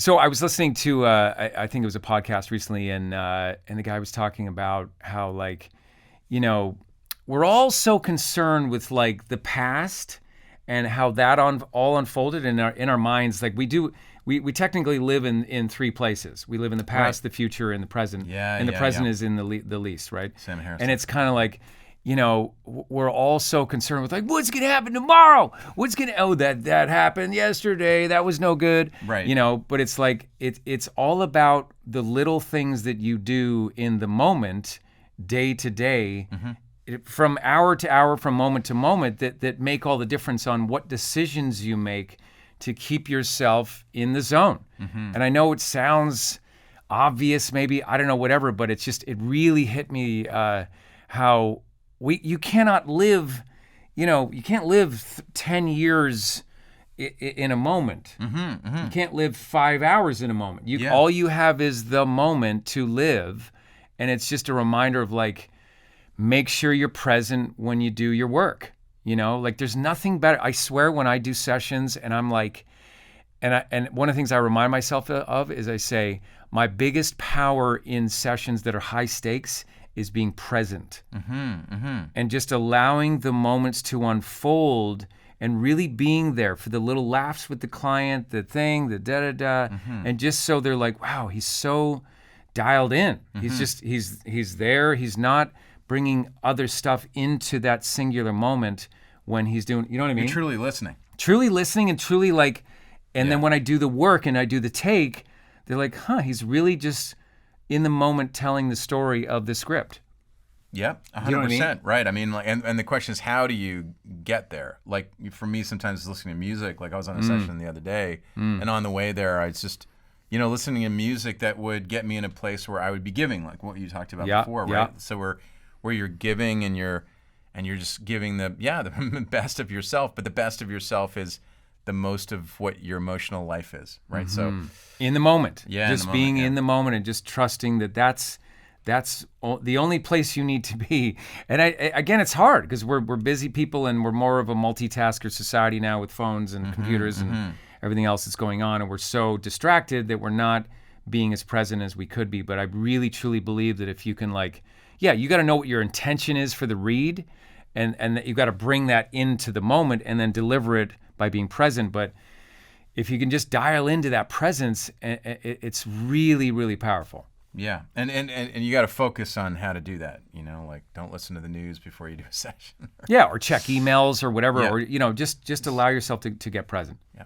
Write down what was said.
So I was listening to, I think it was a podcast recently, and the guy was talking about how, like, you know, we're all so concerned with like the past and how that all unfolded in our minds. Like we technically live in three places. We live in the past, the future, and the present. And the present is in the least, right? Sam Harris. And it's kind of like, you know, we're all so concerned with like, what's going to happen tomorrow? That happened yesterday. That was no good. Right. You know, but it's like, it's all about the little things that you do in the moment, day to day, from hour to hour, from moment to moment, that make all the difference on what decisions you make to keep yourself in the zone. And I know it sounds obvious, maybe, I don't know, whatever, but it's just, it really hit me how you cannot live, you know, you can't live 10 years in a moment. You can't live 5 hours in a moment. All you have is the moment to live. And it's just a reminder of like, make sure you're present when you do your work. You know, like there's nothing better. I swear when I do sessions and I'm like, and one of the things I remind myself of is I say, my biggest power in sessions that are high stakes is being present and just allowing the moments to unfold and really being there for the little laughs with the client, the thing, the da-da-da, and just so they're like, wow, he's so dialed in. He's there. He's not bringing other stuff into that singular moment when he's doing, you know what I mean? You're truly listening. Truly listening and truly like, and then when I do the work and I do the take, they're like, huh, he's really just in the moment telling the story of the script. Yep, 100%. You know what I mean? Right. I mean, like, and the question is, how do you get there? Like, for me, sometimes listening to music, like I was on a session the other day, and on the way there, I was just, you know, listening to music that would get me in a place where I would be giving, like what you talked about before, right? So where you're giving and you're just giving the best of yourself, but the best of yourself is the most of what your emotional life is, right? So in the moment, just being in the moment and just trusting that that's the only place you need to be. And again, it's hard because we're busy people and we're more of a multitasker society now with phones and computers and everything else that's going on, and we're so distracted that we're not being as present as we could be. But I really truly believe that if you can, like, you got to know what your intention is for the read, and that you got to bring that into the moment and then deliver it by being present. But if you can just dial into that presence, it's really, really powerful. Yeah, and you got to focus on how to do that. You know, like don't listen to the news before you do a session. Or check emails or whatever, or you know, just allow yourself to get present. Yeah.